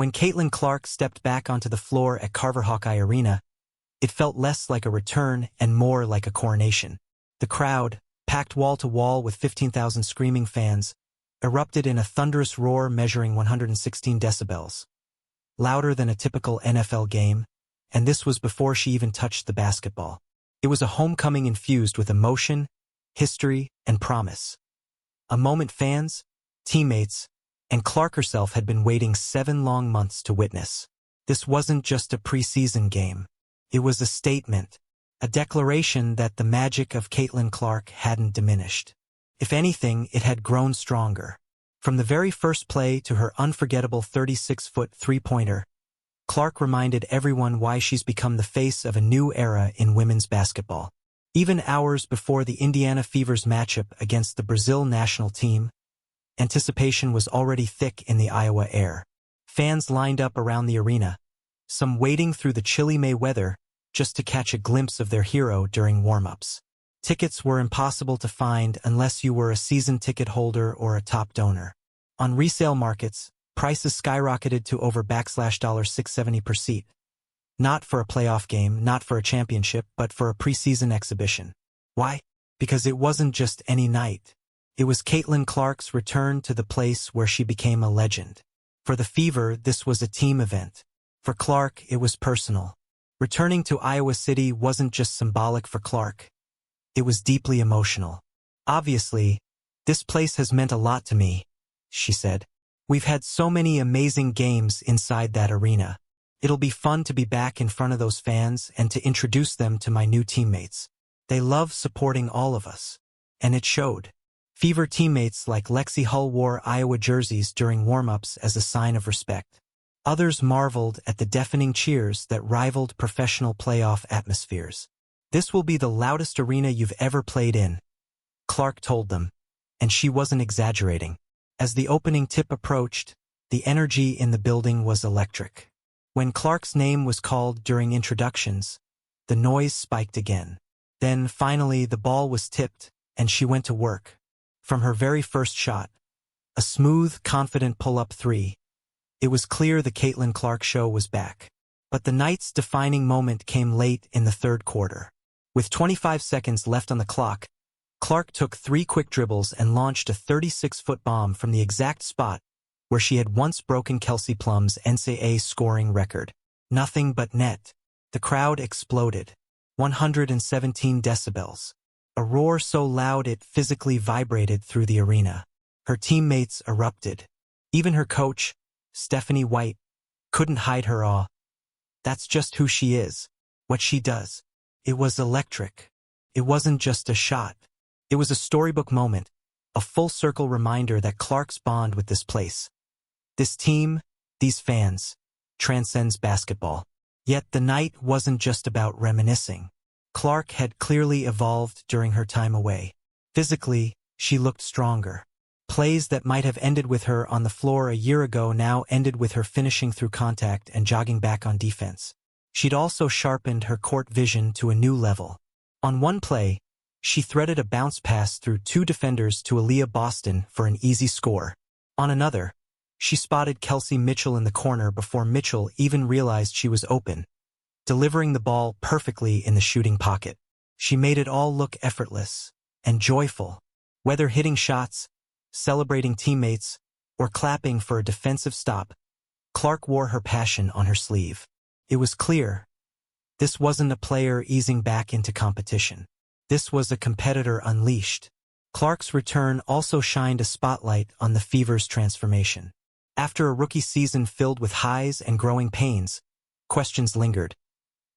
When Caitlin Clark stepped back onto the floor at Carver-Hawkeye Arena, it felt less like a return and more like a coronation. The crowd, packed wall to wall with 15,000 screaming fans, erupted in a thunderous roar measuring 116 decibels. Louder than a typical NFL game, and this was before she even touched the basketball. It was a homecoming infused with emotion, history, and promise. A moment fans, teammates, and Clark herself had been waiting 7 long months to witness. This wasn't just a preseason game. It was a statement, a declaration that the magic of Caitlin Clark hadn't diminished. If anything, it had grown stronger. From the very first play to her unforgettable 36-foot three-pointer, Clark reminded everyone why she's become the face of a new era in women's basketball. Even hours before the Indiana Fever's matchup against the Brazil national team, anticipation was already thick in the Iowa air. Fans lined up around the arena, some waiting through the chilly May weather just to catch a glimpse of their hero during warm-ups. Tickets were impossible to find unless you were a season ticket holder or a top donor. On resale markets, prices skyrocketed to over $670 per seat. Not for a playoff game, not for a championship, but for a preseason exhibition. Why? Because it wasn't just any night. It was Caitlin Clark's return to the place where she became a legend. For the Fever, this was a team event. For Clark, it was personal. Returning to Iowa City wasn't just symbolic for Clark. It was deeply emotional. Obviously, this place has meant a lot to me, she said. We've had so many amazing games inside that arena. It'll be fun to be back in front of those fans and to introduce them to my new teammates. They love supporting all of us. And it showed. Fever teammates like Lexi Hull wore Iowa jerseys during warm-ups as a sign of respect. Others marveled at the deafening cheers that rivaled professional playoff atmospheres. This will be the loudest arena you've ever played in, Clark told them, and she wasn't exaggerating. As the opening tip approached, the energy in the building was electric. When Clark's name was called during introductions, the noise spiked again. Then, finally, the ball was tipped, and she went to work. From her very first shot, a smooth, confident pull-up three, it was clear the Caitlin Clark show was back. But the night's defining moment came late in the third quarter. With 25 seconds left on the clock, Clark took 3 quick dribbles and launched a 36-foot bomb from the exact spot where she had once broken Kelsey Plum's NCAA scoring record. Nothing but net. The crowd exploded. 117 decibels. A roar so loud it physically vibrated through the arena. Her teammates erupted. Even her coach, Stephanie White, couldn't hide her awe. That's just who she is, what she does. It was electric. It wasn't just a shot. It was a storybook moment, a full-circle reminder that Clark's bond with this place, this team, these fans, transcends basketball. Yet the night wasn't just about reminiscing. Clark had clearly evolved during her time away. Physically, she looked stronger. Plays that might have ended with her on the floor a year ago now ended with her finishing through contact and jogging back on defense. She'd also sharpened her court vision to a new level. On one play, she threaded a bounce pass through 2 defenders to Aaliyah Boston for an easy score. On another, she spotted Kelsey Mitchell in the corner before Mitchell even realized she was open, delivering the ball perfectly in the shooting pocket. She made it all look effortless and joyful. Whether hitting shots, celebrating teammates, or clapping for a defensive stop, Clark wore her passion on her sleeve. It was clear. This wasn't a player easing back into competition. This was a competitor unleashed. Clark's return also shined a spotlight on the Fever's transformation. After a rookie season filled with highs and growing pains, questions lingered.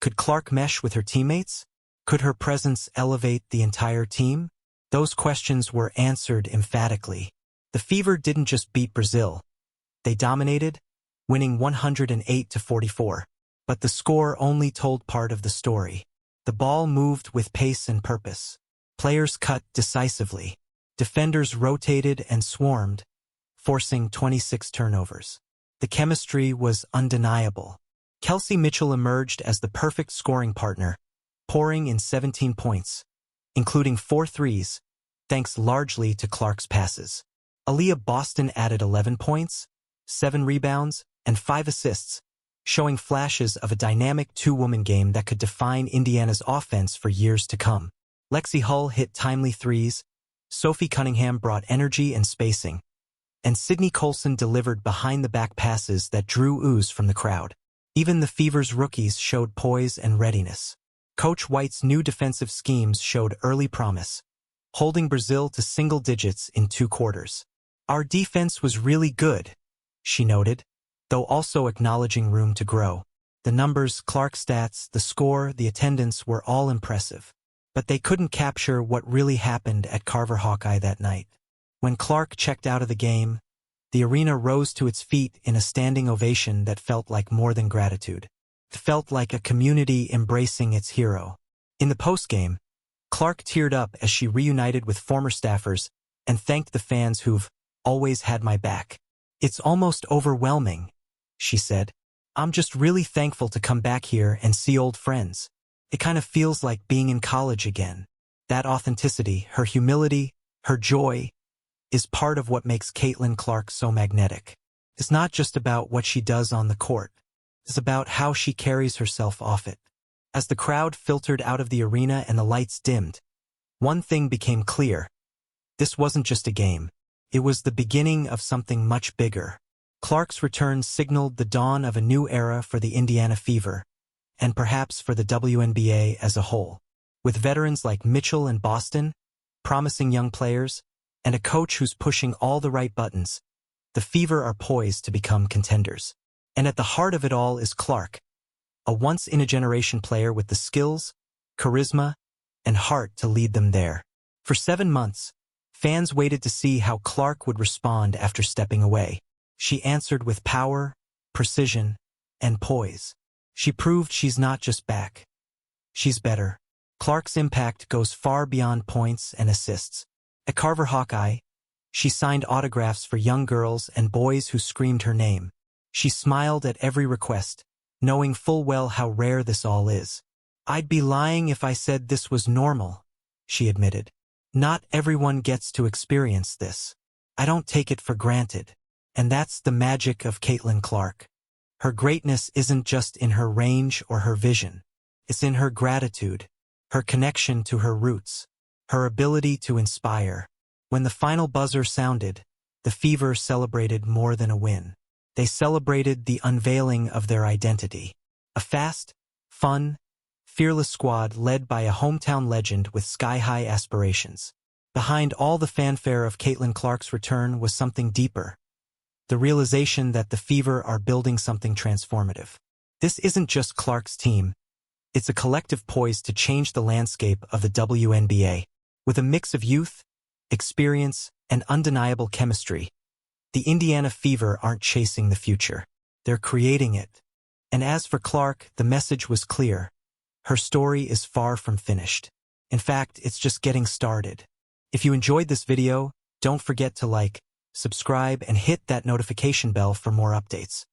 Could Clark mesh with her teammates? Could her presence elevate the entire team? Those questions were answered emphatically. The Fever didn't just beat Brazil. They dominated, winning 108-44. But the score only told part of the story. The ball moved with pace and purpose. Players cut decisively. Defenders rotated and swarmed, forcing 26 turnovers. The chemistry was undeniable. Kelsey Mitchell emerged as the perfect scoring partner, pouring in 17 points, including 4 threes, thanks largely to Clark's passes. Aaliyah Boston added 11 points, 7 rebounds, and 5 assists, showing flashes of a dynamic two-woman game that could define Indiana's offense for years to come. Lexi Hull hit timely threes, Sophie Cunningham brought energy and spacing, and Sydney Colson delivered behind-the-back passes that drew ooze from the crowd. Even the Fever's rookies showed poise and readiness. Coach White's new defensive schemes showed early promise, holding Brazil to single digits in 2 quarters. "Our defense was really good," she noted, though also acknowledging room to grow. The numbers, Clark's stats, the score, the attendance were all impressive. But they couldn't capture what really happened at Carver-Hawkeye that night. When Clark checked out of the game, the arena rose to its feet in a standing ovation that felt like more than gratitude. It felt like a community embracing its hero. In the postgame, Clark teared up as she reunited with former staffers and thanked the fans who've always had my back. "It's almost overwhelming," she said. "I'm just really thankful to come back here and see old friends. It kind of feels like being in college again." That authenticity, her humility, her joy, is part of what makes Caitlin Clark so magnetic. It's not just about what she does on the court. It's about how she carries herself off it. As the crowd filtered out of the arena and the lights dimmed, one thing became clear. This wasn't just a game. It was the beginning of something much bigger. Clark's return signaled the dawn of a new era for the Indiana Fever, and perhaps for the WNBA as a whole. With veterans like Mitchell and Boston, promising young players, and a coach who's pushing all the right buttons, the Fever are poised to become contenders. And at the heart of it all is Clark, a once-in-a-generation player with the skills, charisma, and heart to lead them there. For 7 months, fans waited to see how Clark would respond after stepping away. She answered with power, precision, and poise. She proved she's not just back. She's better. Clark's impact goes far beyond points and assists. At Carver-Hawkeye, she signed autographs for young girls and boys who screamed her name. She smiled at every request, knowing full well how rare this all is. "I'd be lying if I said this was normal," she admitted. "Not everyone gets to experience this. I don't take it for granted." And that's the magic of Caitlin Clark. Her greatness isn't just in her range or her vision. It's in her gratitude, her connection to her roots, her ability to inspire. When the final buzzer sounded, the Fever celebrated more than a win. They celebrated the unveiling of their identity. A fast, fun, fearless squad led by a hometown legend with sky-high aspirations. Behind all the fanfare of Caitlin Clark's return was something deeper. The realization that the Fever are building something transformative. This isn't just Clark's team. It's a collective poised to change the landscape of the WNBA. With a mix of youth, experience, and undeniable chemistry, the Indiana Fever aren't chasing the future. They're creating it. And as for Clark, the message was clear. Her story is far from finished. In fact, it's just getting started. If you enjoyed this video, don't forget to like, subscribe, and hit that notification bell for more updates.